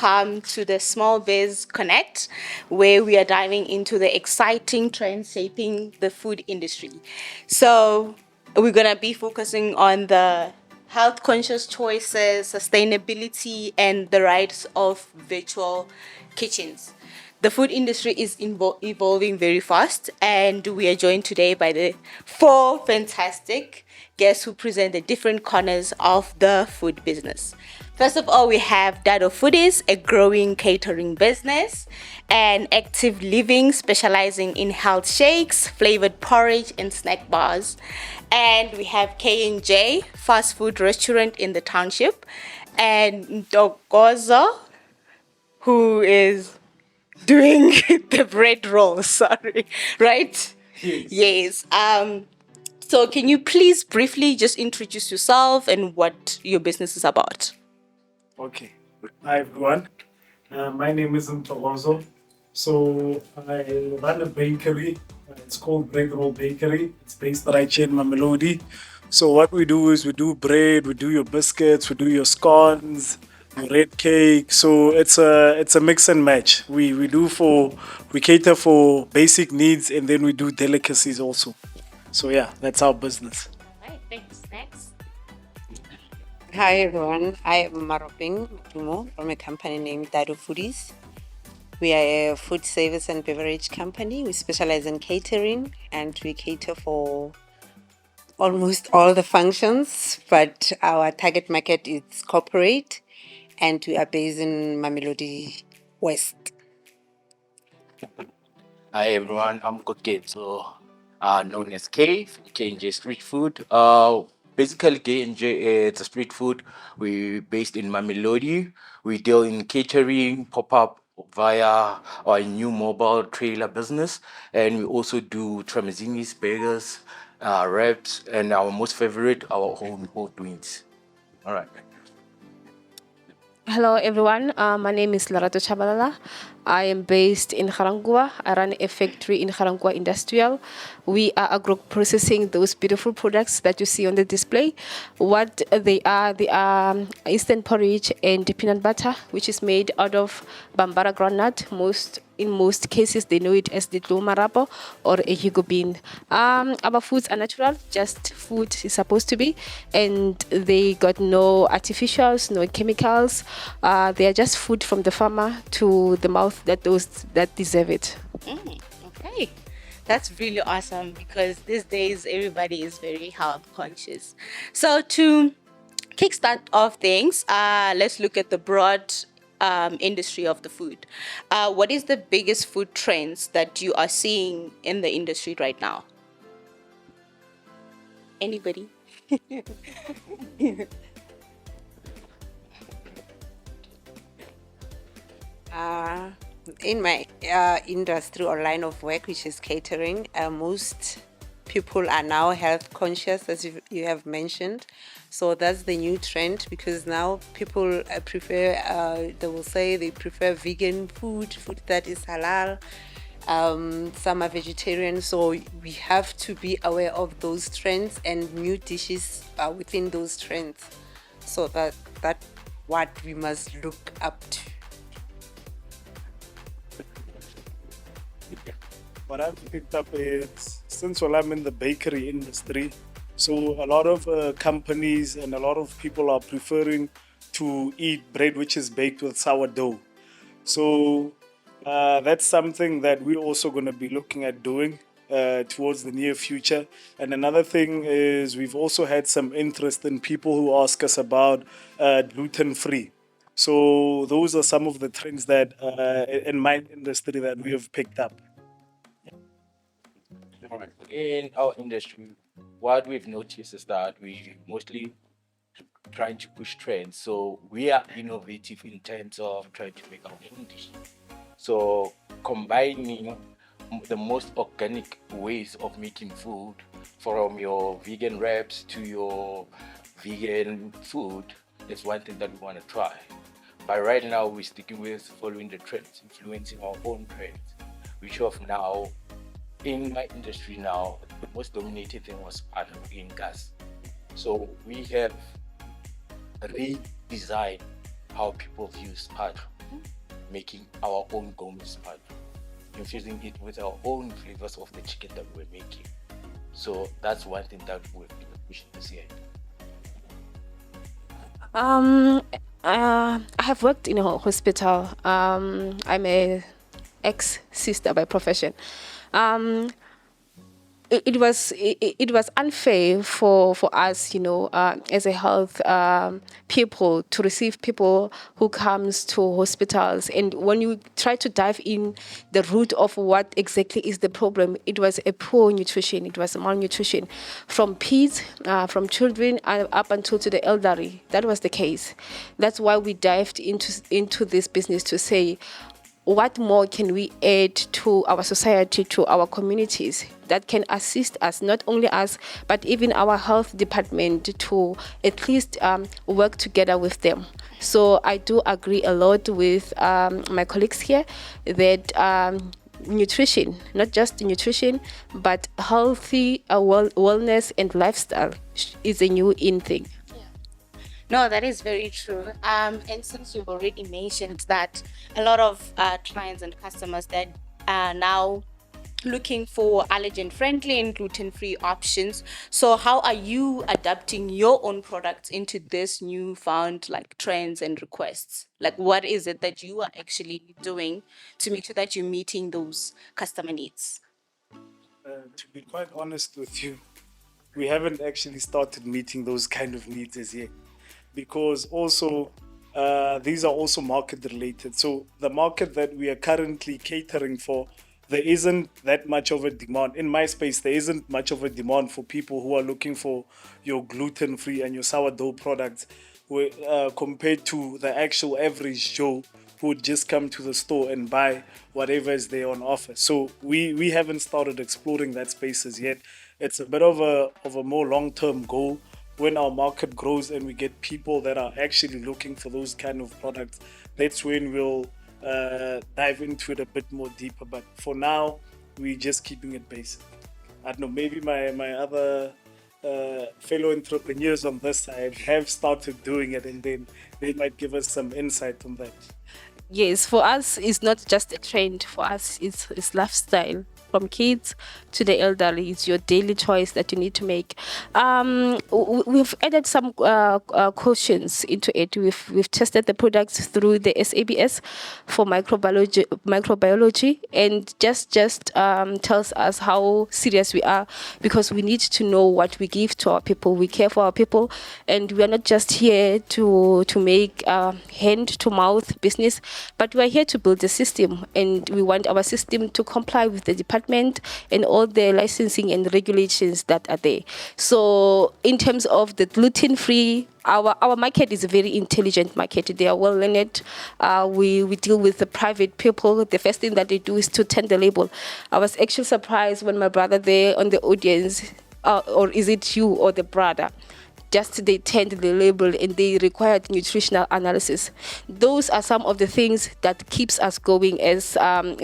welcome to the Small Biz Connect, where we are diving into the exciting trends shaping the food industry. So, we're going to be focusing on the health conscious choices, sustainability, and the rise of virtual kitchens. The food industry is evolving very fast, and we are joined today by the four fantastic guests who present the different corners of the food business. First of all, we have Dado Foodies, a growing catering business, and Active Living, specializing in health shakes, flavored porridge, and snack bars. And we have K&J, fast food restaurant in the township, and Dogozo, who is doing the bread roll. Sorry, right? Yes. So can you please briefly just introduce yourself and what your business is about? Okay. Hi, everyone. My name is Mtogozo. So I run a bakery. It's called Bread Roll Bakery. It's based right here in Mamelodi. So what we do is we do bread, we do your biscuits, we do your scones, your red cake. So it's a mix and match. We cater for basic needs and then we do delicacies also. So yeah, that's our business. Right, thanks. Next. Hi everyone, I am Maroping Tumo from a company named Dado Foodies. We are a food service and beverage company. We specialize in catering and we cater for almost all the functions, but our target market is corporate and we are based in Mamelodi West. Hi everyone, I'm Koket, known as K&J Street Food. Basically K&J is a street food. We based in Mamelodi. We deal in catering, pop-up via our new mobile trailer business, and we also do tramazinis, burgers, wraps, and our most favorite, our own hot wings. All right. Hello everyone, my name is Larato Chabalala. I am based in Harangua. I run a factory in Harangua Industrial. We are agro processing those beautiful products that you see on the display. What they are instant porridge and peanut butter, which is made out of Bambara groundnut. In most cases, they know it as the marapo or a hugo bean. Our foods are natural, just food is supposed to be, and they got no artificials, no chemicals. They are just food from the farmer to the mouth that those that deserve it. Okay. That's really awesome because these days everybody is very health conscious. So to kickstart off things, let's look at the broad industry of the food. What is the biggest food trends that you are seeing in the industry right now? Anybody? In my industry or line of work, which is catering, most people are now health conscious, as you have mentioned. So that's the new trend because now people prefer, they will say they prefer vegan food that is halal. Some are vegetarian, so we have to be aware of those trends and new dishes within those trends. So that what we must look up to. What I've picked up is since while I'm in the bakery industry, so a lot of companies and a lot of people are preferring to eat bread which is baked with sourdough. So that's something that we're also going to be looking at doing towards the near future. And another thing is we've also had some interest in people who ask us about gluten free. So those are some of the trends that in my industry that we have picked up. All right. In our industry, what we've noticed is that we mostly trying to push trends. So we are innovative in terms of trying to make our own dish. So combining the most organic ways of making food, from your vegan wraps to your vegan food, is one thing that we want to try. But right now we're sticking with following the trends, influencing our own trends, which of now in my industry now, the most dominated thing was partner in gas. So we have redesigned how people view Spark. making our own gourmet spice, infusing it with our own flavors of the chicken that we're making. So that's one thing that we've been pushing this year. Um, I have worked in a hospital. I'm a ex-sister by profession. Um, it was unfair for us, as a health people to receive people who comes to hospitals, and when you try to dive in the root of what exactly is the problem, it was a poor nutrition, it was malnutrition from kids, from children up until to the elderly. That was the case. That's why we dived into this business to say, what more can we add to our society, to our communities that can assist us, not only us, but even our health department to at least work together with them. So I do agree a lot with my colleagues here that nutrition, not just nutrition, but healthy wellness and lifestyle is a new in thing. No, that is very true. And since you've already mentioned that a lot of clients and customers that are now looking for allergen friendly and gluten free options, so how are you adapting your own products into this newfound like trends and requests? Like, what is it that you are actually doing to make sure that you're meeting those customer needs? To be quite honest with you, we haven't actually started meeting those kind of needs as yet, because also these are also market related. So the market that we are currently catering for, there isn't that much of a demand in my space. There isn't much of a demand for people who are looking for your gluten free and your sourdough products, compared to the actual average Joe who would just come to the store and buy whatever is there on offer. So we haven't started exploring that space as yet. It's a bit of a more long term goal. When our market grows and we get people that are actually looking for those kind of products, that's when we'll dive into it a bit more deeper. But for now, we're just keeping it basic. I don't know, maybe my other fellow entrepreneurs on this side have started doing it, and then they might give us some insight on that. Yes, for us, it's not just a trend. For us, it's lifestyle. From kids to the elderly, it's your daily choice that you need to make. We've added some questions into it. We've tested the products through the SABS for microbiology, and just tells us how serious we are, because we need to know what we give to our people. We care for our people, and we are not just here to make hand to mouth business, but we are here to build a system, and we want our system to comply with the department and all the licensing and regulations that are there. So in terms of the gluten free, our market is a very intelligent market. They are well learned. We deal with the private people. The first thing that they do is to turn the label. I was actually surprised when my brother there on the audience, or is it you or the brother? Just they turned the label and they required nutritional analysis. Those are some of the things that keeps us going as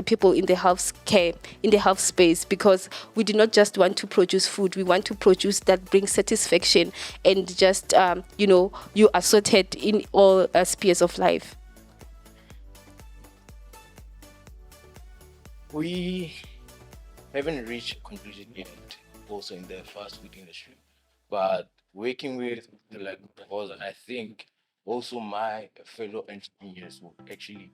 people in the health care, in the health space, because we do not just want to produce food. We want to produce that brings satisfaction and just you are sorted in all spheres of life. We haven't reached a conclusion yet, also in the fast food industry. But working with like proposal, I think also my fellow engineers will actually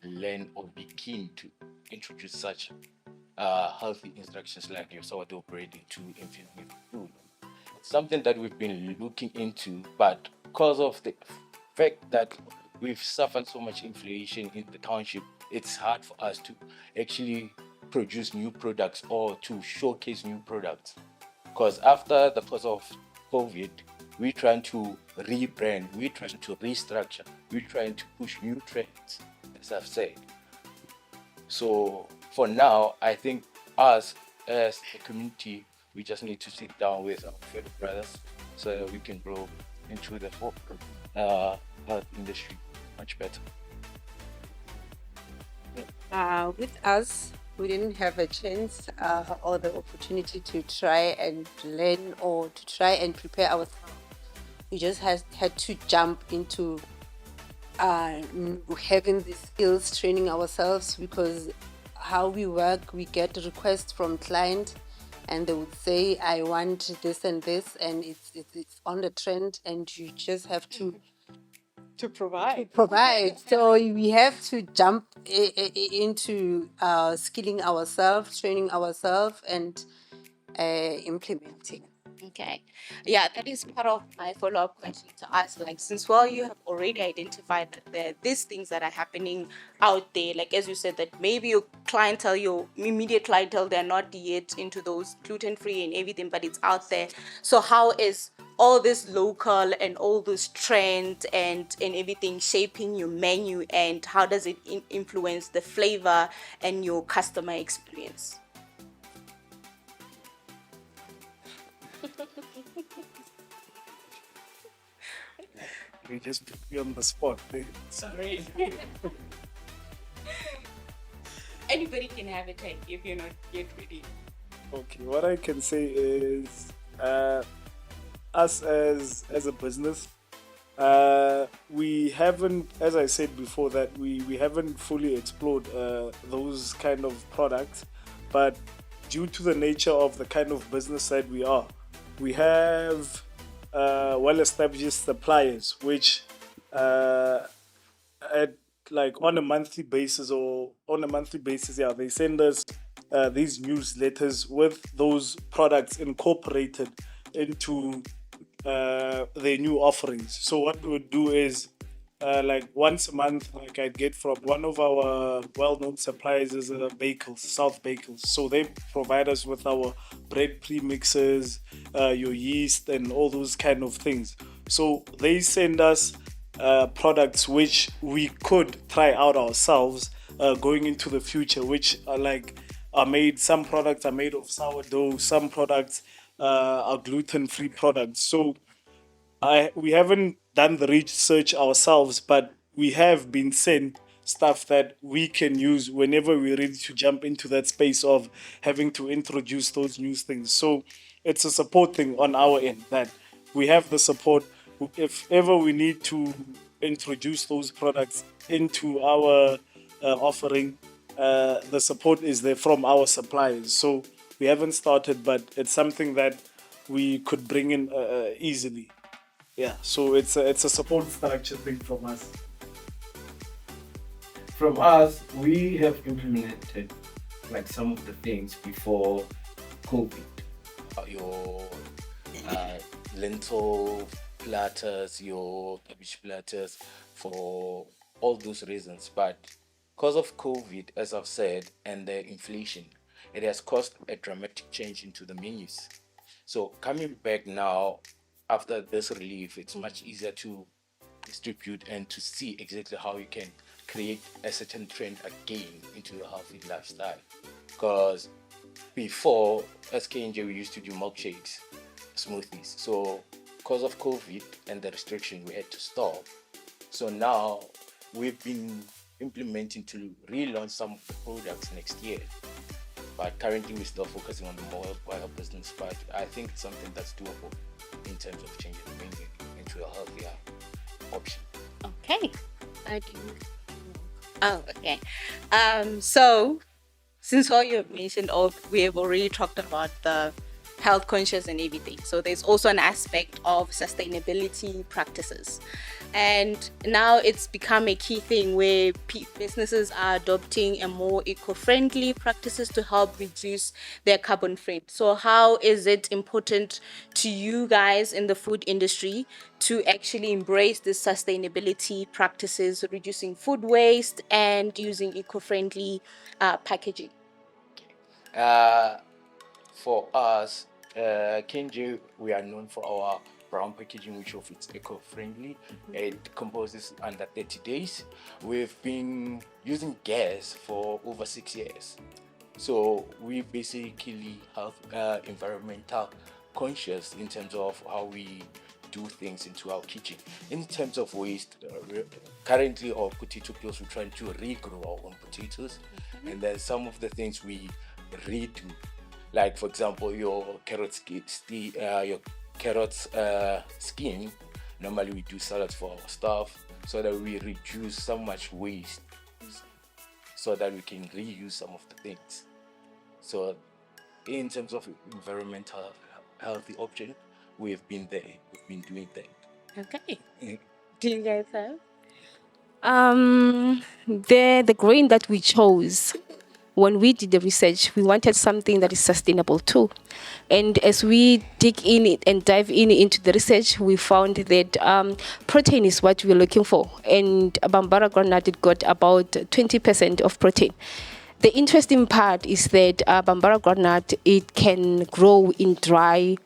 learn or be keen to introduce such healthy instructions like your sourdough bread into infusing with food. Something that we've been looking into, but because of the fact that we've suffered so much inflation in the township, it's hard for us to actually produce new products or to showcase new products. Because after the cause of COVID, we're trying to rebrand, we're trying to restructure, we're trying to push new trends, as I've said. So for now, I think us as a community, we just need to sit down with our fellow brothers so that we can grow into the health industry much better. With us, we didn't have a chance or the opportunity to try and learn or to try and prepare ourselves. We just had to jump into having these skills, training ourselves, because how we work, we get requests from client and they would say, I want this and this, and it's on the trend, and you just have to provide. So we have to jump into skilling ourselves, training ourselves, and implementing. Okay. Yeah, that is part of my follow-up question to ask. Like, since well, you have already identified that there are these things that are happening out there, like as you said, that maybe your clientele, your immediate clientele, they're not yet into those gluten-free and everything, but it's out there. So how is all this local and all this trend and everything shaping your menu, and how does it influence the flavor and your customer experience? You just put me on the spot. Sorry. Anybody can have a take if you're not yet ready. Okay, what I can say is, us as a business, we haven't, as I said before, that we haven't fully explored those kind of products, but due to the nature of the kind of business that we are, we have well-established suppliers, which at like on a monthly basis yeah, they send us these newsletters with those products incorporated into their new offerings. So what we would do is like once a month, like I'd get from one of our well-known suppliers is Bakels, South Bakels. So they provide us with our bread premixes, your yeast, and all those kind of things. So they send us products which we could try out ourselves going into the future, which are like are made. Some products are made of sourdough. Some products are gluten-free products. So we haven't done the research ourselves, but we have been sent stuff that we can use whenever we're ready to jump into that space of having to introduce those new things. So it's a support thing on our end that we have the support. If ever we need to introduce those products into our offering, the support is there from our suppliers. So we haven't started, but it's something that we could bring in easily. Yeah, so it's a support structure thing from us. From us, we have implemented like some of the things before COVID. Your lentil platters, your cabbage platters, for all those reasons. But because of COVID, as I've said, and the inflation, it has caused a dramatic change into the menus. So coming back now, after this relief, it's much easier to distribute and to see exactly how you can create a certain trend again into a healthy lifestyle. Because before, as KNJ, we used to do milkshakes, smoothies. So because of COVID and the restriction, we had to stop. So now we've been implementing to relaunch some of the products next year. But currently we're still focusing on the mobile business, but I think it's something that's doable in terms of changing the menu into a healthier option. Okay. I do. Oh, okay. So since all you have mentioned, all we have already talked about the health conscious and everything. So there's also an aspect of sustainability practices. And now it's become a key thing where businesses are adopting a more eco-friendly practices to help reduce their carbon footprint. So how is it important to you guys in the food industry to actually embrace the sustainability practices, reducing food waste and using eco-friendly packaging? Uh, for us, Kenji, we are known for our brown packaging, which of it's eco-friendly. It composes under 30 days. We've been using gas for over 6 years. So we basically have environmental conscious in terms of how we do things into our kitchen. In terms of waste, currently our potato peels, we're trying to regrow our own potatoes. And then some of the things we redo, like for example, your carrot skin. Normally we do salads for our staff. so that we reduce so much waste, so that we can reuse some of the things. So, in terms of environmental healthy option, we've been there, we've been doing that. Okay. Do you guys have? The grain that we chose when we did the research, we wanted something that is sustainable too. And as we dig in it and dive in into the research, we found that protein is what we're looking for. And Bambara granite, it got about 20% of protein. The interesting part is that Bambara granite, it can grow in dry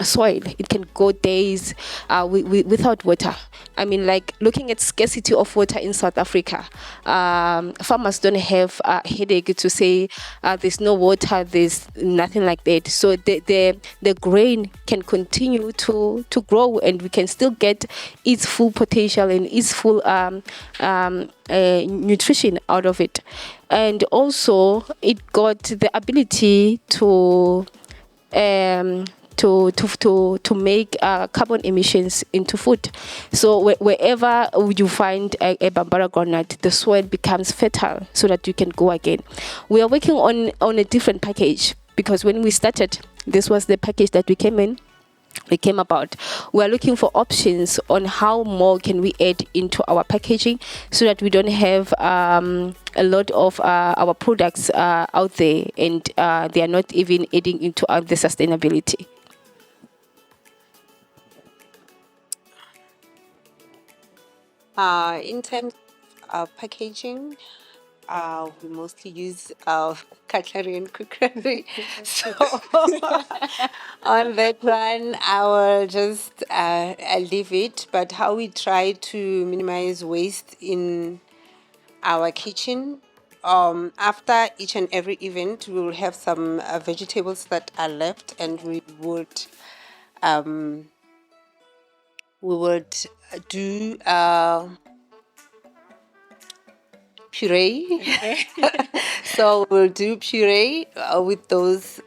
soil. It can go days without water. I mean, like looking at scarcity of water in South Africa, farmers don't have a headache to say there's no water, there's nothing like that. So the grain can continue to grow, and we can still get its full potential and its full nutrition out of it. And also, it got the ability to make carbon emissions into food. So wherever you find a Bambara granite, the soil becomes fertile so that you can go again. We are working on a different package, because when we started, this was the package that we came about. We are looking for options on how more can we add into our packaging, so that we don't have a lot of our products out there, and they are not even adding into the sustainability. In terms of packaging, we mostly use cutlery and cookery. So on that one, I will just leave it. But how we try to minimize waste in our kitchen. After each and every event, we will have some vegetables that are left, and we would do puree. So we'll do puree with those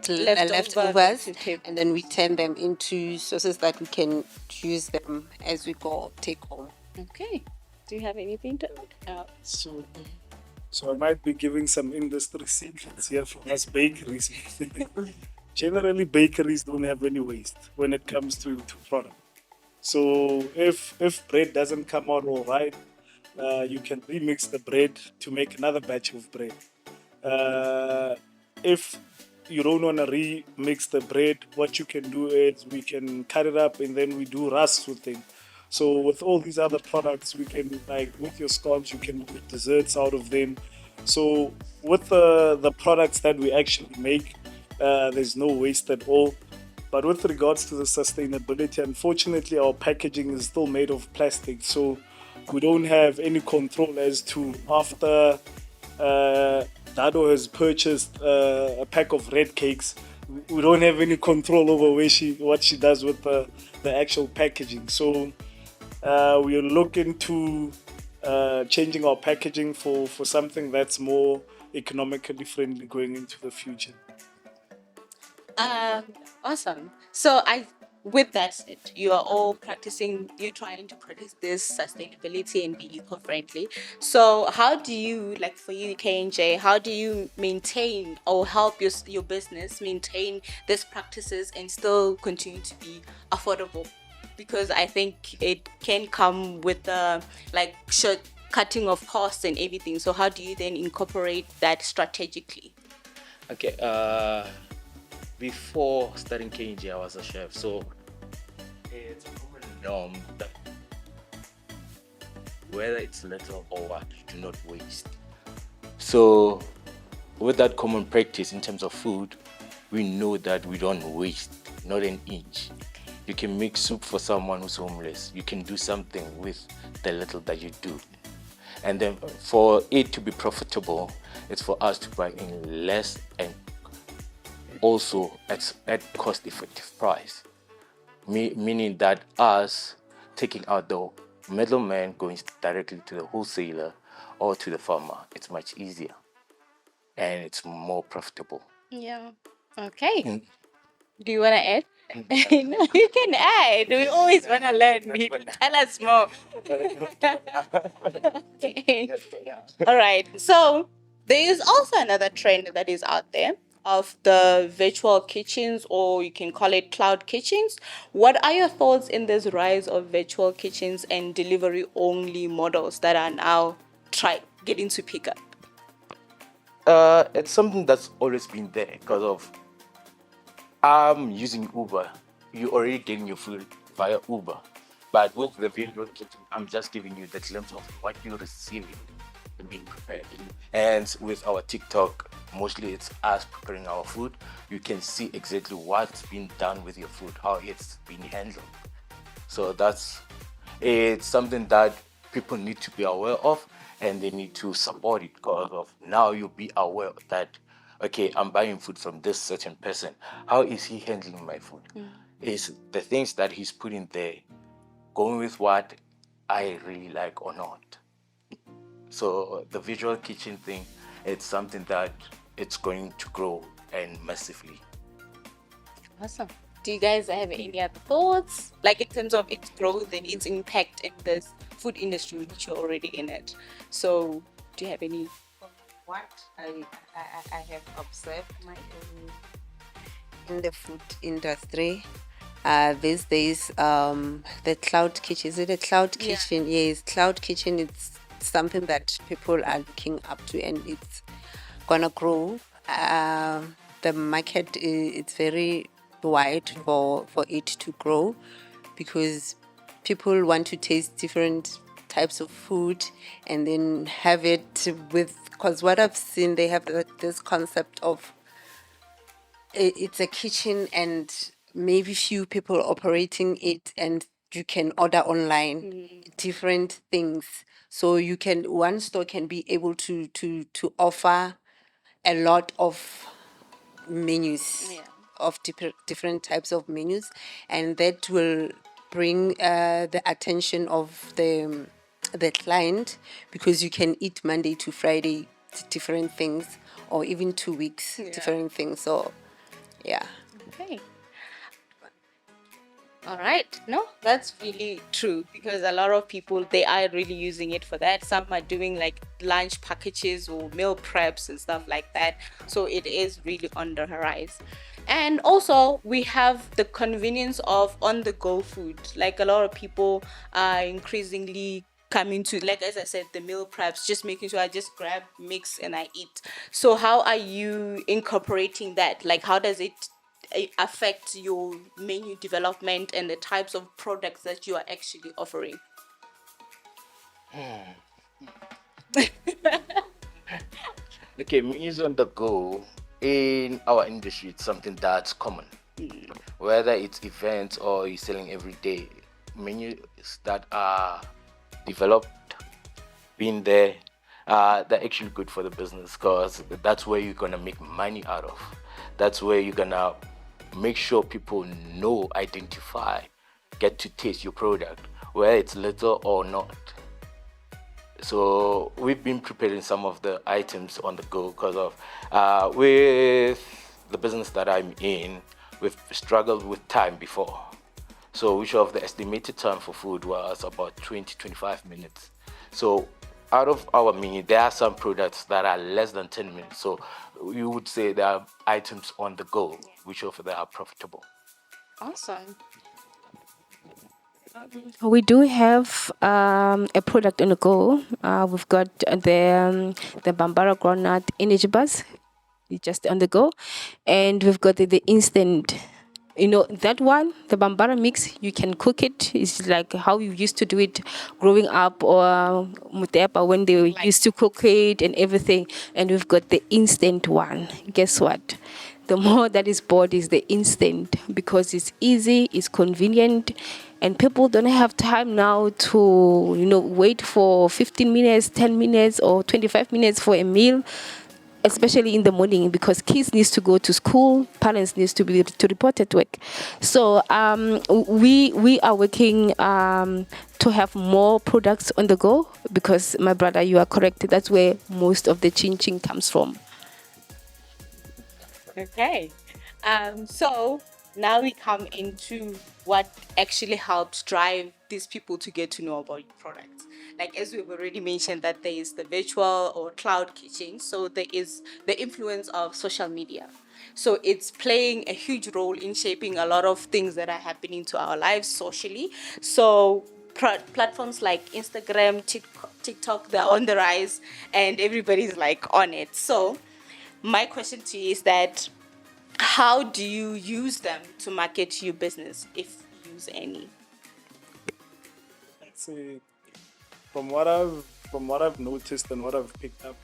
leftovers, vegetable. and then we turn them into sauces that we can use them as we go take home. Okay. Do you have anything to add? So, so I might be giving some industry secrets here for us bakeries. Generally, bakeries don't have any waste when it comes to product. So if bread doesn't come out all right, you can remix the bread to make another batch of bread. Uh, if you don't want to remix the bread, what you can do is we can cut it up and then we do rusks with it. So with all these other products, we can, like with your scones, you can make desserts out of them. So with the products that we actually make, there's no waste at all. But with regards to the sustainability, unfortunately, our packaging is still made of plastic. So we don't have any control as to after Dado has purchased a pack of red cakes. We don't have any control over what she does with the actual packaging. So we are looking to changing our packaging for something that's more economically friendly going into the future. Awesome. So with that said, you are all practicing, you're trying to practice this sustainability and be eco-friendly. So how do you, like for you, K&J, how do you maintain or help your business maintain these practices and still continue to be affordable? Because I think it can come with like short cutting of costs and everything. So how do you then incorporate that strategically? Okay, before starting KNG, I was a chef, so it's a common norm that whether it's little or what, you do not waste. So, with that common practice in terms of food, we know that we don't waste, not an inch. You can make soup for someone who's homeless. You can do something with the little that you do. And then for it to be profitable, it's for us to buy in less and also at cost-effective price. Meaning that us taking out the middleman going directly to the wholesaler or to the farmer, it's much easier and it's more profitable. Yeah. Okay. Do you want to add? No, you can add. We always want to learn. Tell us more. Okay. All right. So there is also another trend that is out there of the virtual kitchens, or you can call it cloud kitchens. What are your thoughts in this rise of virtual kitchens and delivery only models that are now getting to pick up? It's something that's always been there because of I'm using Uber. You already getting your food via Uber. But with the video kitchen, I'm just giving you the glimpse of what you're receiving and being prepared. And with our TikTok, mostly it's us preparing our food. You can see exactly what's been done with your food, how it's been handled. So it's something that people need to be aware of, and they need to support it because of now you'll be aware that okay, I'm buying food from this certain person. How is he handling my food? Is the things that he's putting there going with what I really like or not? So the visual kitchen thing, it's something that it's going to grow and massively. Awesome. Do you guys have any other thoughts? Like in terms of its growth and its impact in this food industry, which you're already in it. So do you have any? What I have observed my own in the food industry these days, the cloud kitchen. Is it a cloud kitchen? Yes, cloud kitchen. It's something that people are looking up to, and it's gonna grow. The market it's very wide for it to grow because people want to taste different types of food and then have it with, because what I've seen, they have this concept of it's a kitchen and maybe few people operating it, and you can order online different things, so you can, one store can be able to offer a lot of menus, of different types of menus, and that will bring the attention of the client, because you can eat Monday to Friday different things, or even 2 weeks different things. So yeah. Okay. All right. No, that's really true because a lot of people, they are really using it for that. Some are doing like lunch packages or meal preps and stuff like that. So it is really on the rise. And also we have the convenience of on the go food. Like a lot of people are increasingly coming to, like as I said, the meal preps, just making sure I just grab, mix and I eat. So how are you incorporating that? Like how does it affect your menu development and the types of products that you are actually offering? Okay, menus on the go in our industry, it's something that's common. Whether it's events or you're selling every day, menus that are developed, being there, they're actually good for the business because that's where you're gonna make money out of. That's where you're gonna make sure people know, identify, get to taste your product, whether it's little or not. So we've been preparing some of the items on the go because of with the business that I'm in, we've struggled with time before. So which of the estimated time for food was about 20-25 minutes. So out of our menu, there are some products that are less than 10 minutes. So you would say there are items on the go, which of them are profitable. Awesome. We do have a product on the go. We've got the Bambara Groundnut Energy Bars, it's just on the go, and we've got the instant. You know that one, the Bambara mix. You can cook it. It's like how you used to do it growing up, or Mutepa when they used to cook it and everything. And we've got the instant one. Guess what? The more that is bought is the instant because it's easy, it's convenient, and people don't have time now to wait for 15 minutes, 10 minutes, or 25 minutes for a meal, especially in the morning because kids needs to go to school, parents needs to be to report at work. So we are working to have more products on the go because my brother, you are correct. That's where most of the chin chin comes from. Okay. So now we come into what actually helps drive these people to get to know about your products. Like as we've already mentioned, that there is the virtual or cloud kitchen. So there is the influence of social media. So it's playing a huge role in shaping a lot of things that are happening to our lives socially. So platforms like Instagram, TikTok, they're on the rise, and everybody's like on it. So my question to you is that how do you use them to market your business, if you use any? Let's say from what I've noticed and what I've picked up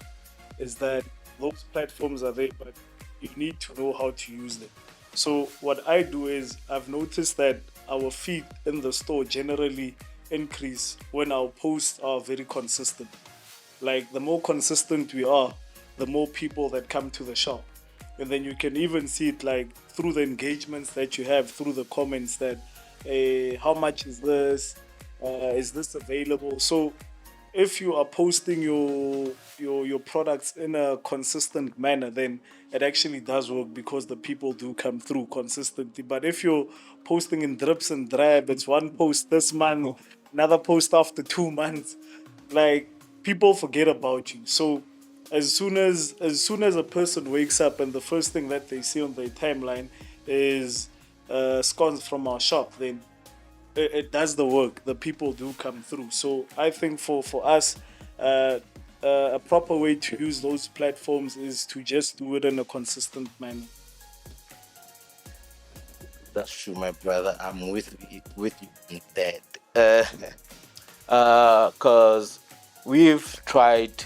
is that those platforms are there, but you need to know how to use them. So what I do is I've noticed that our feet in the store generally increase when our posts are very consistent. Like the more consistent we are, the more people that come to the shop. And then you can even see it like through the engagements that you have, through the comments that, how much is this? Is this available? So if you are posting your products in a consistent manner, then it actually does work because the people do come through consistently. But if you're posting in drips and drab, it's one post this month, another post after 2 months, like people forget about you. So as soon as a person wakes up and the first thing that they see on their timeline is scones from our shop, then it does the work. The people do come through. So I think for us, a proper way to use those platforms is to just do it in a consistent manner. That's true, my brother. I'm with you on that. Cause we've tried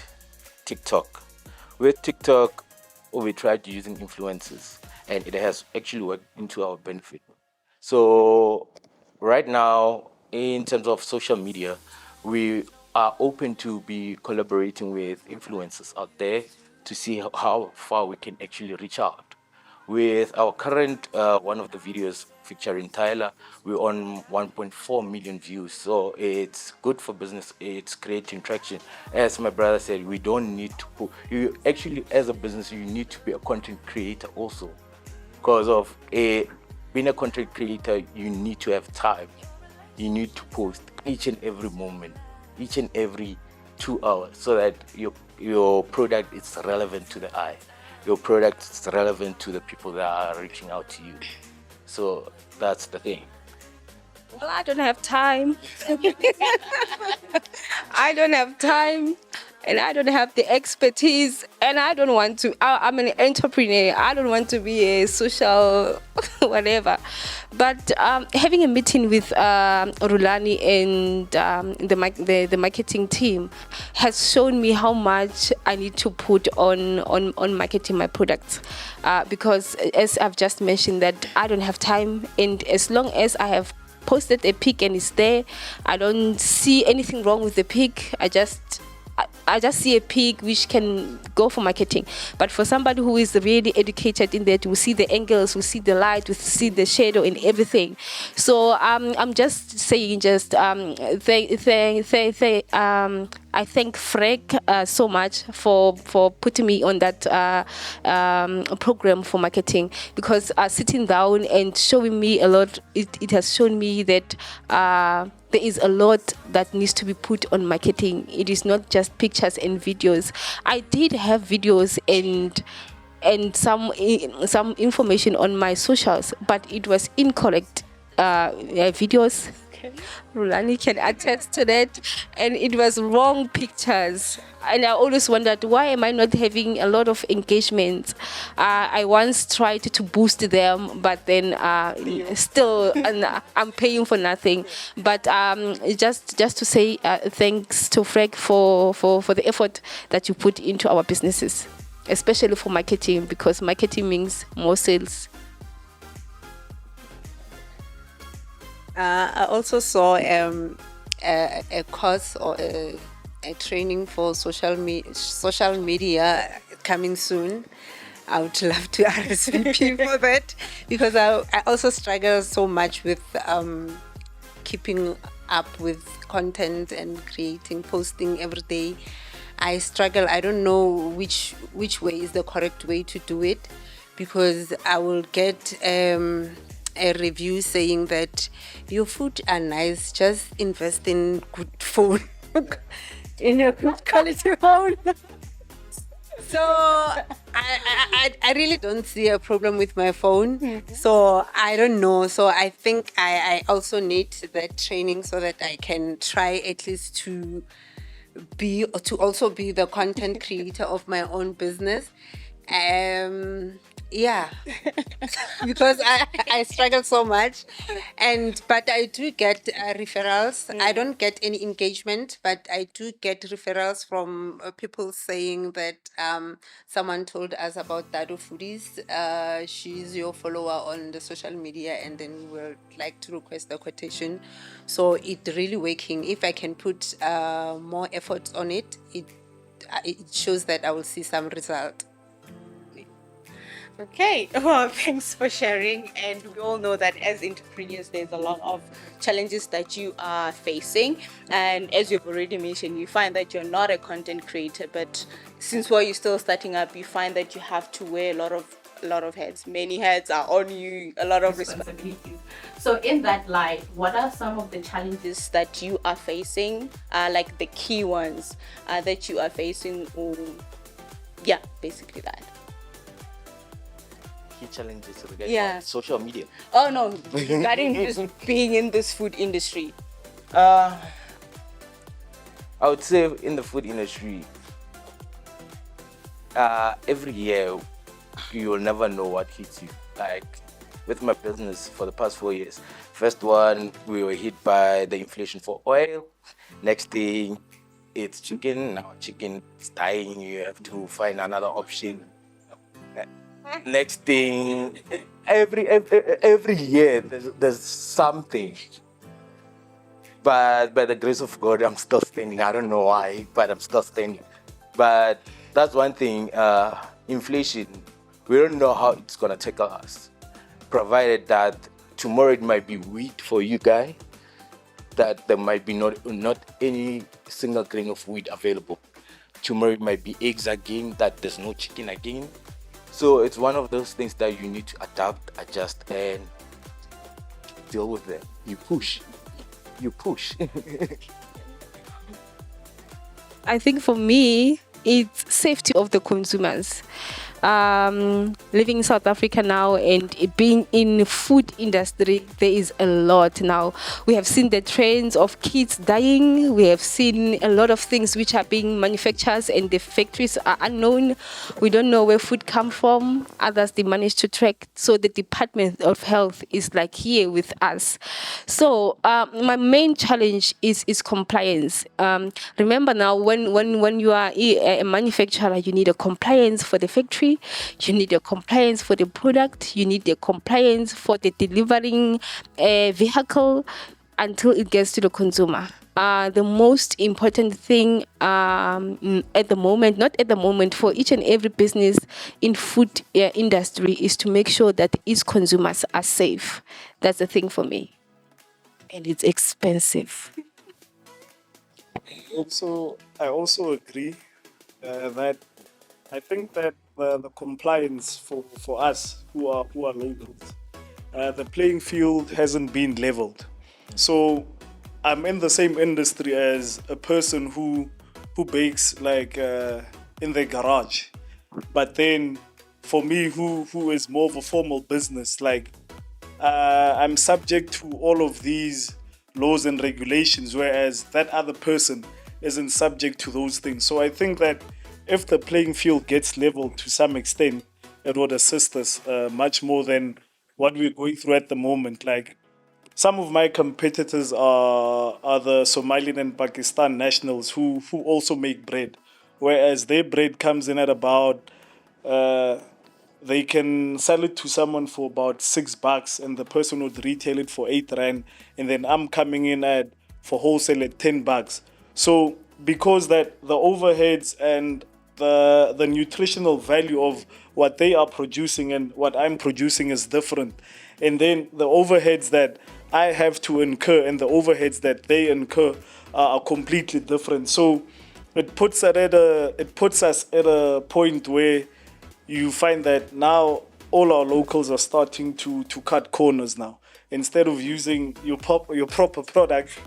TikTok. With TikTok, we tried using influencers, and it has actually worked into our benefit. So right now, in terms of social media, we are open to be collaborating with influencers out there to see how far we can actually reach out. With our current one of the videos featuring Tyler, we're on 1.4 million views. So it's good for business. It's creating traction. As my brother said, we don't need to put you actually as a business. You need to be a content creator also, because of a being a content creator. You need to have time. You need to post each and every moment, each and every 2 hours, so that your product is relevant to the eye. Your product is relevant to the people that are reaching out to you. So that's the thing. Well, I don't have time. I don't have time, and I don't have the expertise, and I don't want to. I'm an entrepreneur. I don't want to be a social whatever. But having a meeting with Rulani and the marketing team has shown me how much I need to put on marketing my products, because as I've just mentioned that I don't have time, and as long as I have posted a pic and it's there, I don't see anything wrong with the pic. I just see a pig which can go for marketing. But for somebody who is really educated in that, we see the angles, we see the light, we see the shadow and everything. So I'm just saying, I thank Frank so much for putting me on that program for marketing, because sitting down and showing me a lot, it has shown me that there is a lot that needs to be put on marketing. It is not just pictures and videos. I did have videos and some information on my socials, but it was incorrect videos. Rulani can attest to that, and it was wrong pictures. And I always wondered, why am I not having a lot of engagement? I once tried to boost them, but then still I'm paying for nothing. But just to say thanks to Frank for the effort that you put into our businesses, especially for marketing, because marketing means more sales. I also saw a course or a training for social media coming soon. I would love to RSVP for that, because I also struggle so much with keeping up with content and creating, posting every day. I struggle. I don't know which way is the correct way to do it, because I will get a review saying that your food are nice, just invest in good phone, in a good quality phone. So I really don't see a problem with my phone. So I don't know. So I think I also need that training so that I can try at least to also be the content creator of my own business. Yeah, because I struggle so much, but I do get referrals. I don't get any engagement, but I do get referrals from people saying that someone told us about Dado Foodies. She's your follower on the social media, and then we would like to request a quotation. So it really working. If I can put more effort on it, it shows that I will see some result. Okay, well, thanks for sharing. And we all know that as entrepreneurs, there's a lot of challenges that you are facing. And as you've already mentioned, you find that you're not a content creator, but since while you're still starting up, you find that you have to wear a lot of hats. Many hats are on you, a lot of responsibilities. So, in that light, what are some of the challenges that you are facing? Like the key ones that you are facing, or yeah, basically that. Key challenges regarding Yeah. social media. Oh no, regarding just being in this food industry. I would say in the food industry, every year you will never know what hits you. Like with my business for the past 4 years, first one we were hit by the inflation for oil. Next thing, it's chicken. Now chicken is dying. You have to find another option. Next thing, every year there's something. But by the grace of God, I'm still standing. I don't know why, but I'm still standing. But that's one thing. Inflation, we don't know how it's gonna tackle us. Provided that tomorrow it might be wheat for you guys, that there might be not any single grain of wheat available. Tomorrow it might be eggs again, that there's no chicken again. So it's one of those things that you need to adapt, adjust, and deal with them. You push. I think for me, it's safety of the consumers. Living in South Africa now and being in food industry, there is a lot now. We have seen the trends of kids dying. We have seen a lot of things which are being manufactured and the factories are unknown. We don't know where food come from. Others they manage to track. So the Department of Health is like here with us. So my main challenge is compliance. Remember now when you are a manufacturer, you need a compliance for the factory. You need a compliance for the product. You need a compliance for the delivering vehicle until it gets to the consumer. The most important thing at the moment, not at the moment, for each and every business in food industry is to make sure that its consumers are safe. That's the thing for me. And it's expensive. I also agree that I think that the compliance for us who are locals, the playing field hasn't been leveled. So I'm in the same industry as a person who bakes like in the garage, but then for me who is more of a formal business, like I'm subject to all of these laws and regulations, whereas that other person isn't subject to those things. So I think that if the playing field gets leveled to some extent, it would assist us much more than what we're going through at the moment. Like some of my competitors are the Somalian and Pakistan nationals who also make bread, whereas their bread comes in at about they can sell it to someone for about $6 and the person would retail it for 8 rand, and then I'm coming in at for wholesale at $10. So because that the overheads and the nutritional value of what they are producing and what I'm producing is different, and then the overheads that I have to incur and the overheads that they incur are completely different. So it puts us at a point where you find that now all our locals are starting to cut corners now. Instead of using your proper product,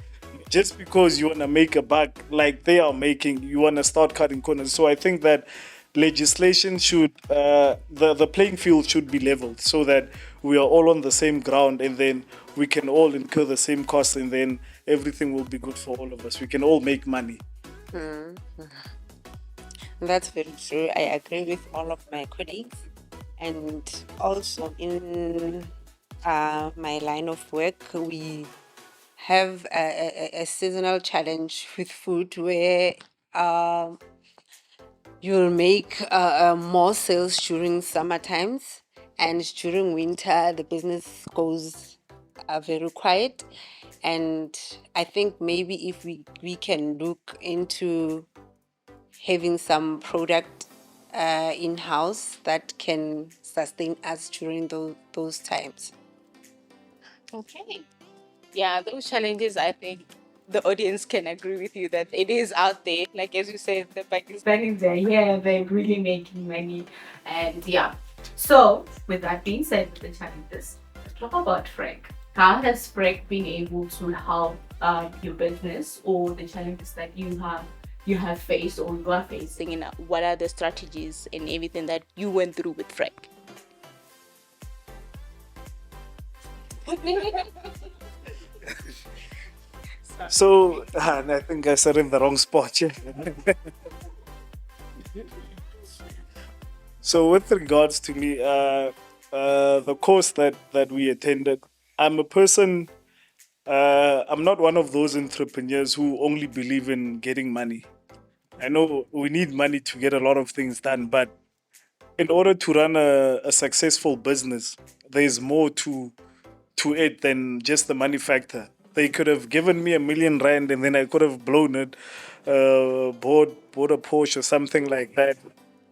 just because you want to make a buck like they are making, you want to start cutting corners. So I think that legislation should, the playing field should be leveled so that we are all on the same ground, and then we can all incur the same costs, and then everything will be good for all of us. We can all make money. That's very true. I agree with all of my colleagues. And also in my line of work, we have a seasonal challenge with food where you'll make more sales during summer times, and during winter the business goes very quiet. And I think maybe if we can look into having some product in-house that can sustain us during those times. Okay. Yeah, those challenges, I think the audience can agree with you that it is out there. Like as you said, the Pakistanis, they're here, they're really making money. And yeah. So, with that being said, with the challenges, let's talk about Freg. How has Freg been able to help your business, or the challenges that you have faced or you are facing, and what are the strategies and everything that you went through with Freg? So I think I said in the wrong spot. Yeah. So with regards to me, the course that we attended, I'm a person. I'm not one of those entrepreneurs who only believe in getting money. I know we need money to get a lot of things done, but in order to run a successful business, there's more to it than just the money factor. They could have given me R1 million and then I could have blown it, bought a Porsche or something like that,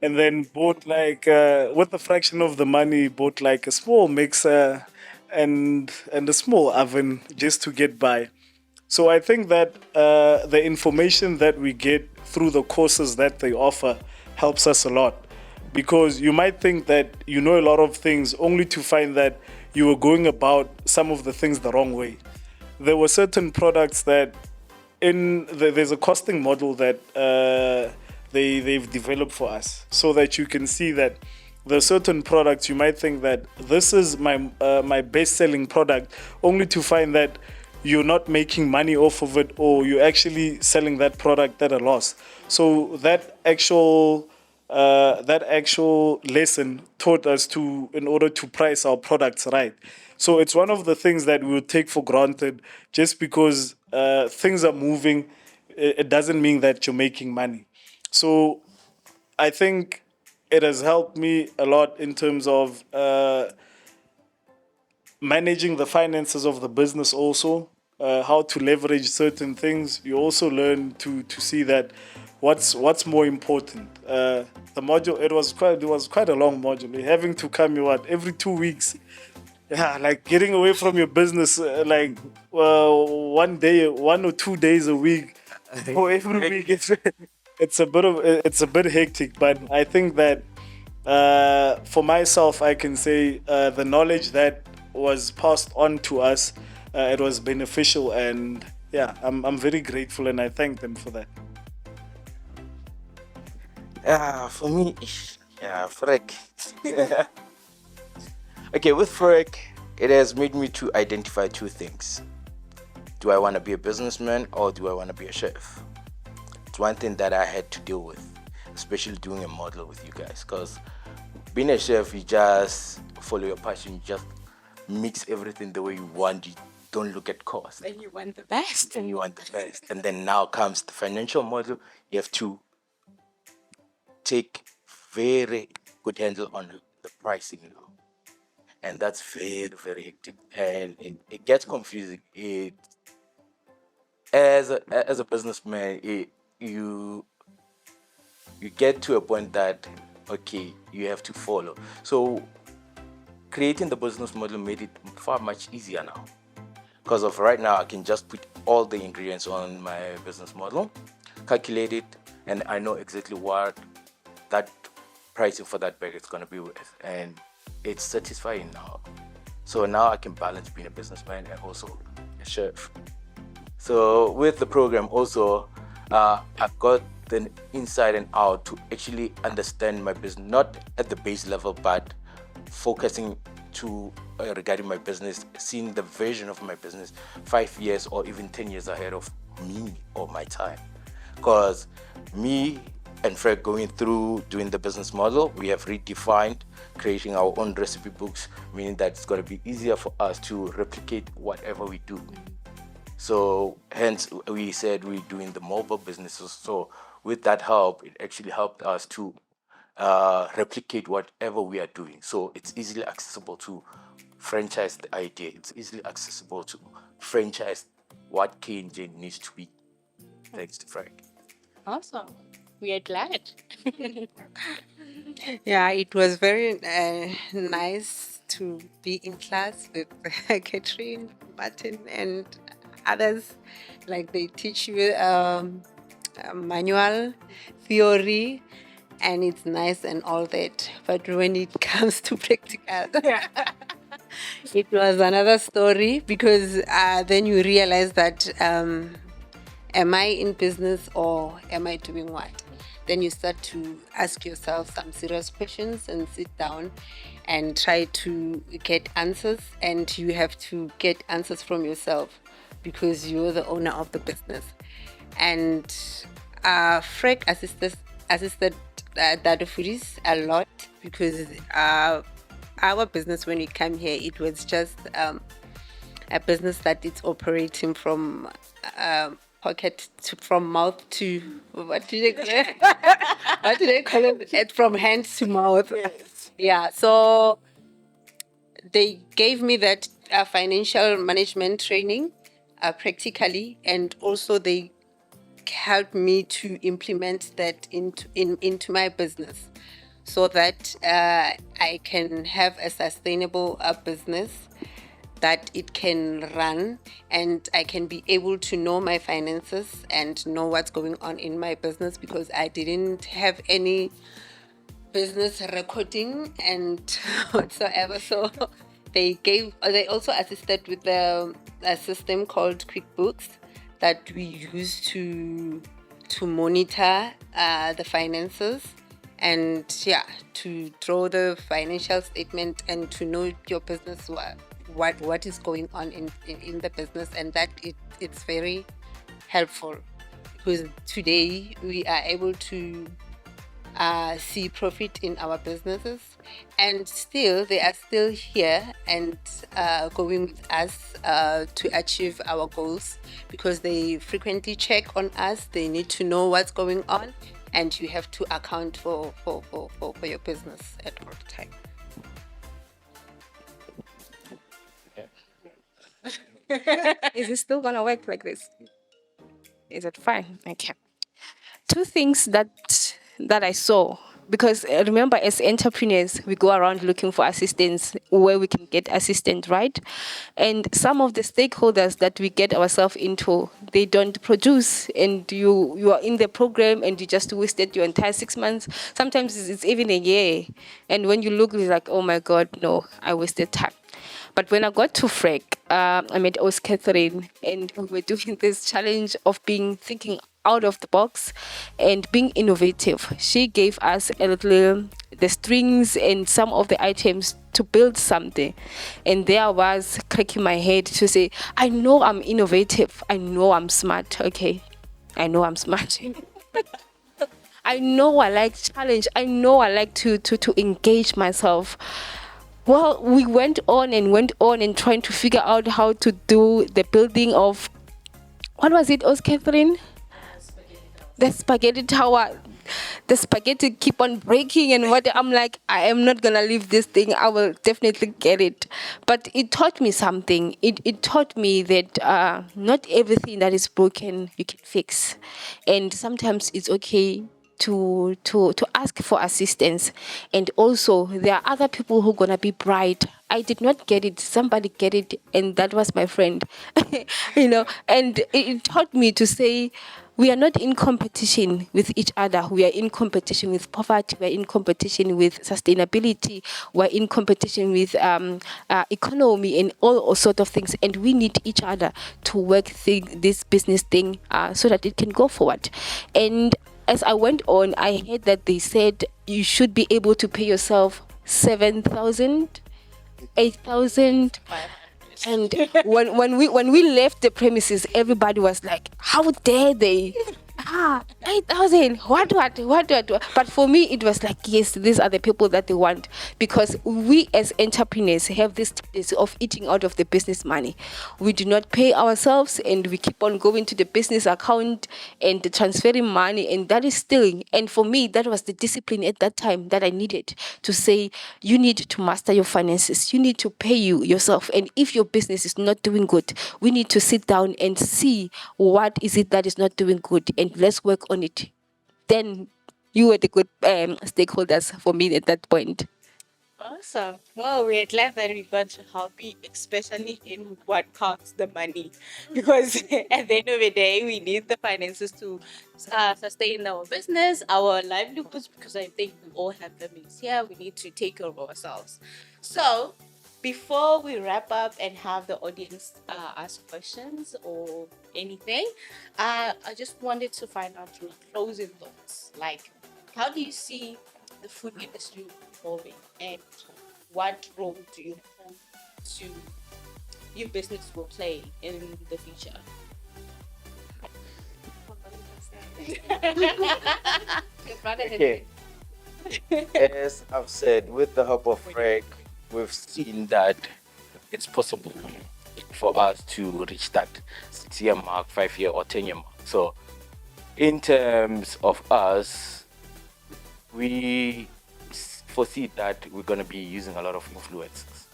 and then bought like with a fraction of the money, bought like a small mixer and a small oven just to get by. So I think that the information that we get through the courses that they offer helps us a lot, because you might think that you know a lot of things only to find that you were going about some of the things the wrong way. There were certain products that there's a costing model that they've developed for us, so that you can see that there are certain products you might think that this is my best selling product, only to find that you're not making money off of it, or you're actually selling that product at a loss. So that actual lesson taught us to, in order to price our products right. So it's one of the things that we would take for granted. Just because things are moving, it doesn't mean that you're making money. So I think it has helped me a lot in terms of managing the finances of the business also, how to leverage certain things. You also learn to see that what's more important. The module, it was quite a long module. Having to come every 2 weeks. Yeah, like getting away from your business, like 1 or 2 days a week, or every week. It's a bit hectic, but I think that for myself, I can say the knowledge that was passed on to us, it was beneficial, and yeah, I'm very grateful, and I thank them for that. For me, yeah, Frek. Okay, with Frek, it has made me to identify two things. Do I want to be a businessman or do I want to be a chef? It's one thing that I had to deal with, especially doing a model with you guys, because being a chef, you just follow your passion, you just mix everything the way you want. You don't look at cost. And you want the best. And you want the best. And then now comes the financial model. You have to take very good handle on the pricing now. And that's very, very hectic. And it gets confusing. As a businessman, you get to a point that, okay, you have to follow. So creating the business model made it far much easier now. Because of right now, I can just put all the ingredients on my business model, calculate it, and I know exactly what that pricing for that bag is going to be with. And it's satisfying now. So now I can balance being a businessman and also a chef. So with the program also, I've got the inside and out to actually understand my business, not at the base level, but focusing to regarding my business, seeing the vision of my business 5 years or even 10 years ahead of me or my time. Because me and Fred going through doing the business model, we have redefined creating our own recipe books, meaning that it's going to be easier for us to replicate whatever we do. So hence we said we're doing the mobile businesses. So with that help, it actually helped us to replicate whatever we are doing. So it's easily accessible to franchise the idea. It's easily accessible to franchise what K&J needs to be. Thanks to Frank. Awesome. We are glad. Yeah, it was very nice to be in class with Catherine, Martin, and others. Like they teach you manual theory, and it's nice and all that. But when it comes to practical, it was another story because then you realize that am I in business or am I doing what? Then you start to ask yourself some serious questions and sit down and try to get answers. And you have to get answers from yourself because you're the owner of the business. And Frank assisted Dado Foodies a lot because our business, when we come here, it was just a business that it's operating from pocket to from mouth to what do they call it? What do they call it? From hand to mouth. Yes. Yeah. So they gave me that financial management training practically, and also they helped me to implement that into my business so that I can have a sustainable business that it can run, and I can be able to know my finances and know what's going on in my business because I didn't have any business recording and whatsoever. So they also assisted with a system called QuickBooks that we use to monitor the finances and to draw the financial statement and to know your business what is going on in the business, and that it's very helpful because today we are able to see profit in our businesses, and still they are still here and going with us to achieve our goals because they frequently check on us. They need to know what's going on, and you have to account for your business at all time. Is it still gonna work like this? Is it fine? Okay. Two things that I saw, because remember, as entrepreneurs we go around looking for assistance where we can get assistance, right? And some of the stakeholders that we get ourselves into, they don't produce, and you are in the program and you just wasted your entire 6 months. Sometimes it's even a year, and when you look, it's like, oh my god, no, I wasted time. But when I got to Frank, I met Catherine, and we were doing this challenge of thinking out of the box and being innovative. She gave us the strings and some of the items to build something. And there I was cracking my head to say, I know I'm innovative. I know I'm smart. Okay. I know I'm smart. I know I like challenge. I know I like to engage myself. Well, we went on and trying to figure out how to do the building of, what was it, Catherine? The spaghetti tower. The spaghetti keep on breaking, and what I'm like, I am not gonna leave this thing. I will definitely get it. But it taught me something. It taught me that not everything that is broken you can fix, and sometimes it's okay to ask for assistance. And also there are other people who are gonna be bright. I did not get it, somebody get it, and that was my friend. And it taught me to say, we are not in competition with each other. We are in competition with poverty. We are in competition with sustainability. We are in competition with economy and all sort of things. And we need each other to work this business thing so that it can go forward. And as I went on, I heard that they said you should be able to pay yourself 7,000, 8,000. And when we left the premises, everybody was like, "How dare they? 8,000. What? But for me, it was like, yes, these are the people that they want, because we as entrepreneurs have this tendency of eating out of the business money. We do not pay ourselves, and we keep on going to the business account and transferring money, and that is stealing. And for me, that was the discipline at that time that I needed to say, you need to master your finances. You need to pay yourself, and if your business is not doing good, we need to sit down and see what is it that is not doing good, and let's work on it. Then you were the good stakeholders for me at that point. Awesome. Well, we're glad that we got to help you, especially in what counts the money. Because at the end of the day, we need the finances to sustain our business, our livelihoods, because I think we all have families here. We need to take care of ourselves. So, before we wrap up and have the audience ask questions or anything, I just wanted to find out your closing thoughts. Like, how do you see the food industry evolving, and what role do you hope to your business will play in the future? Okay. As I've said, with the help of Frank, we've seen that it's possible for us to reach that 6-year mark, 5-year or 10-year mark. So, in terms of us, we foresee that we're going to be using a lot of influencers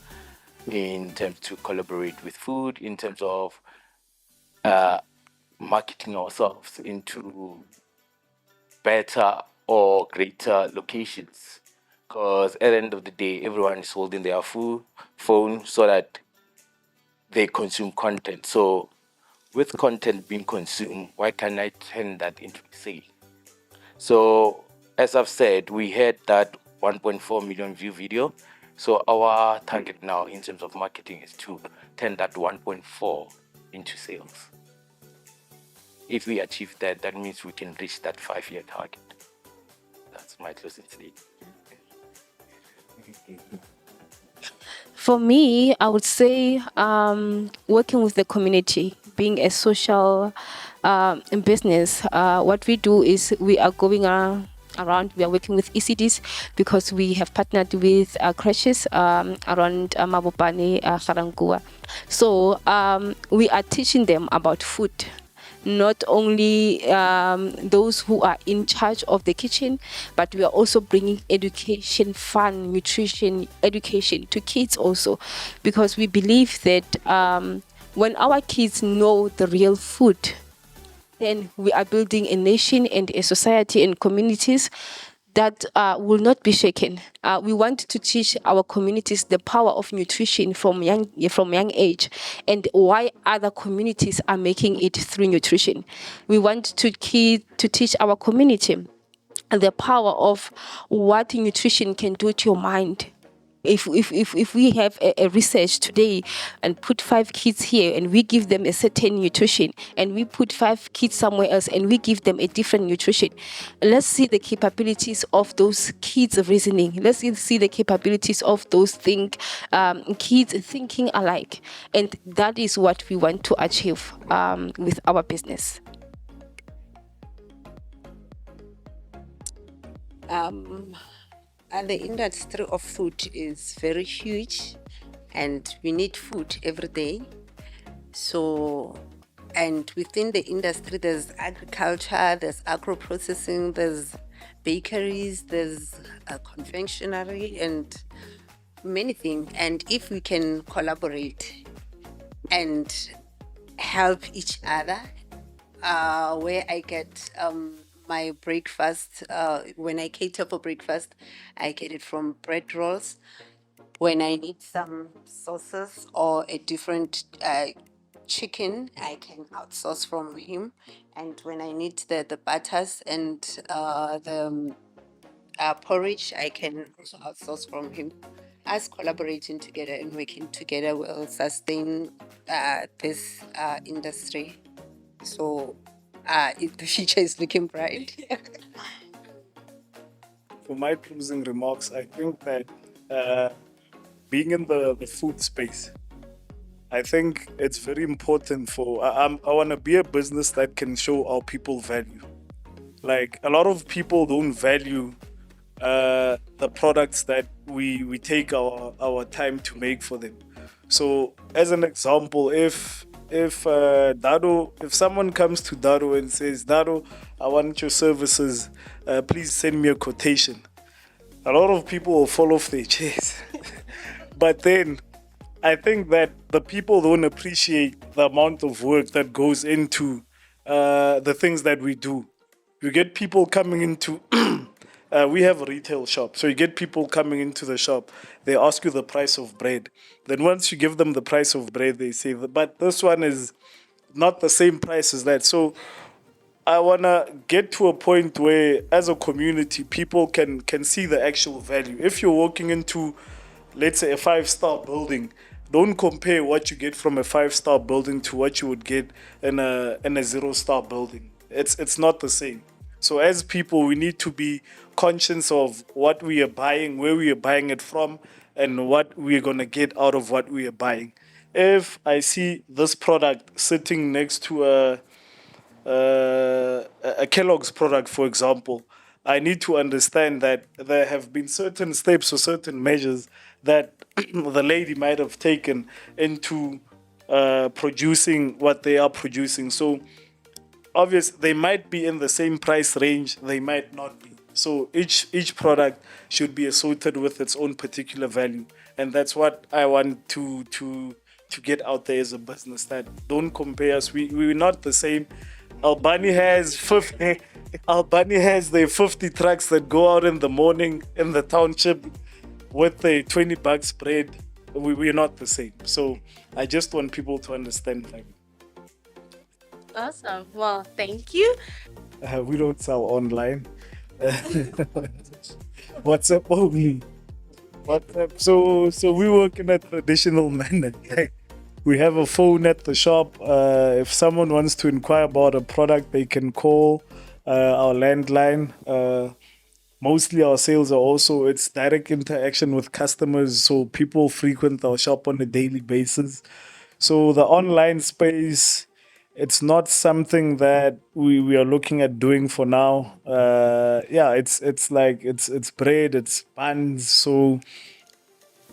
in terms to collaborate with food, in terms of marketing ourselves into better or greater locations. Because at the end of the day, everyone is holding their phone so that they consume content. So, with content being consumed, why can't I turn that into a sale? So, as I've said, we had that 1.4 million view video. So, our target now in terms of marketing is to turn that 1.4 into sales. If we achieve that, that means we can reach that 5-year target. That's my closing statement. For me, I would say working with the community, being a social business. What we do is we are going around. We are working with ECDs because we have partnered with crashes around Mabopane, Garangua. So we are teaching them about food, not only those who are in charge of the kitchen, but we are also bringing education, fun, nutrition, education to kids also, because we believe that when our kids know the real food, then we are building a nation and a society and communities that will not be shaken. We want to teach our communities the power of nutrition from young age, and why other communities are making it through nutrition. We want to teach our community the power of what nutrition can do to your mind. If we have a research today and put 5 kids here and we give them a certain nutrition, and we put 5 kids somewhere else and we give them a different nutrition, let's see the capabilities of those kids reasoning. Let's see the capabilities of those kids thinking alike, and that is what we want to achieve with our business. And the industry of food is very huge, and we need food every day. So, and within the industry, there's agriculture, there's agro processing, there's bakeries, there's confectionery, and many things. And if we can collaborate and help each other, where I get my breakfast, when I cater for breakfast, I get it from bread rolls. When I need some sauces or a different chicken, I can outsource from him. And when I need the butters and the porridge, I can also outsource from him. Us collaborating together and working together will sustain this industry. So the future is looking bright. For my closing remarks, I think that uh, being in the food space, I think it's very important for. I want to be a business that can show our people value. Like a lot of people don't value the products that we take our time to make for them. So, as an example, if someone comes to Dado and says, Dado, I want your services, please send me a quotation. A lot of people will fall off their chairs. But then I think that the people don't appreciate the amount of work that goes into the things that we do. You get people coming into, we have a retail shop. So you get people coming into the shop. They ask you the price of bread. Then once you give them the price of bread, they say, but this one is not the same price as that. So I wanna get to a point where, as a community, people can see the actual value. If you're walking into, let's say, a 5-star building, don't compare what you get from a 5-star building to what you would get in a 0-star building. It's not the same. So as people, we need to be conscious of what we are buying, where we are buying it from, and what we're gonna get out of what we are buying. If I see this product sitting next to a Kellogg's product, for example, I need to understand that there have been certain steps or certain measures that the lady might have taken into producing what they are producing. So, obviously, they might be in the same price range, they might not be. So each product should be assorted with its own particular value, and that's what I want to get out there as a business. That don't compare us. We're not the same. Albany has 50. Albany has their 50 trucks that go out in the morning in the township with the $20 bread. We're not the same. So I just want people to understand that. Awesome. Well, thank you. We don't sell online. WhatsApp only. WhatsApp. So we work in a traditional manner. Like, we have a phone at the shop. If someone wants to inquire about a product, they can call our landline. Mostly our sales are also, it's direct interaction with customers, so people frequent our shop on a daily basis. So the online space, it's not something that we are looking at doing for now. Yeah, it's like it's bread, it's buns. So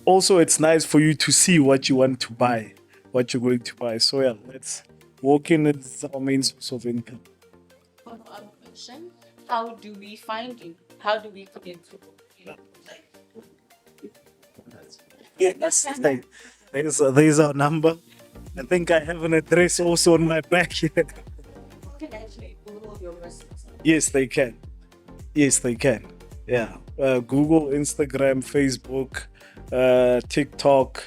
also it's nice for you to see what you want to buy, what you're going to buy. So yeah, let's walk in is our main source of income. Follow-up question. How do we find you? How do we get to you? Yes, there's our number. I think I have an address also on my back here. Can actually Google your business. Yes, they can. Yes, they can. Yeah. Google, Instagram, Facebook, TikTok,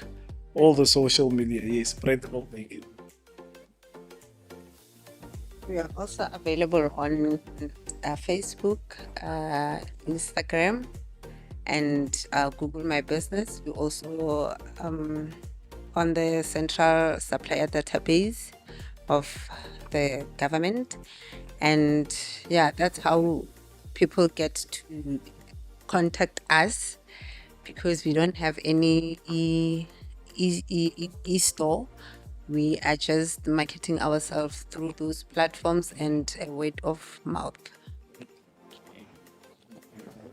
all the social media. Yes, Brent will make it. We are also available on Facebook, Instagram, and Google My Business. We also on the central supplier database of the government, and yeah, that's how people get to contact us, because we don't have any e-store. We are just marketing ourselves through those platforms and a word of mouth.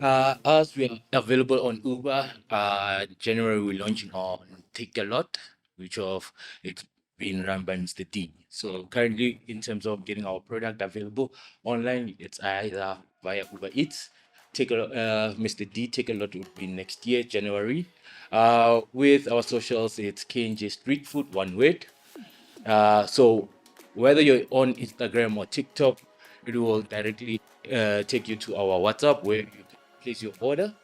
Us, we are available on Uber. January, we're launching on Take a Lot, which of it's been run by Mr. D. So currently, in terms of getting our product available online, it's either via Uber Eats. Mr. D Take a Lot would be next year, January. With our socials, it's KNJ Street Food, one word. So whether you're on Instagram or TikTok, it will directly take you to our WhatsApp where you can place your order,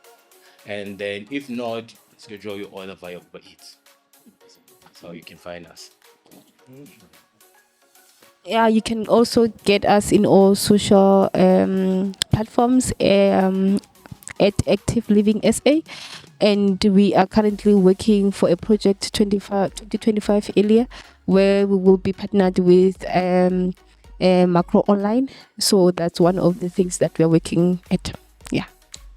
and then if not, schedule your order via Uber Eats. That's how you can find us. Yeah, you can also get us in all social platforms at Active Living SA. And we are currently working for a project 2025 earlier, where we will be partnered with Macro Online. So that's one of the things that we're working at. Yeah.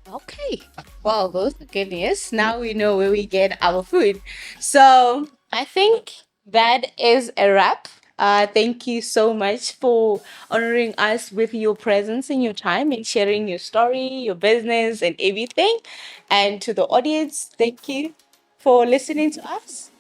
Okay. Well, those are good news. Now we know where we get our food. So I think that is a wrap. Thank you so much for honoring us with your presence and your time and sharing your story, your business, and everything. And to the audience, thank you for listening to us.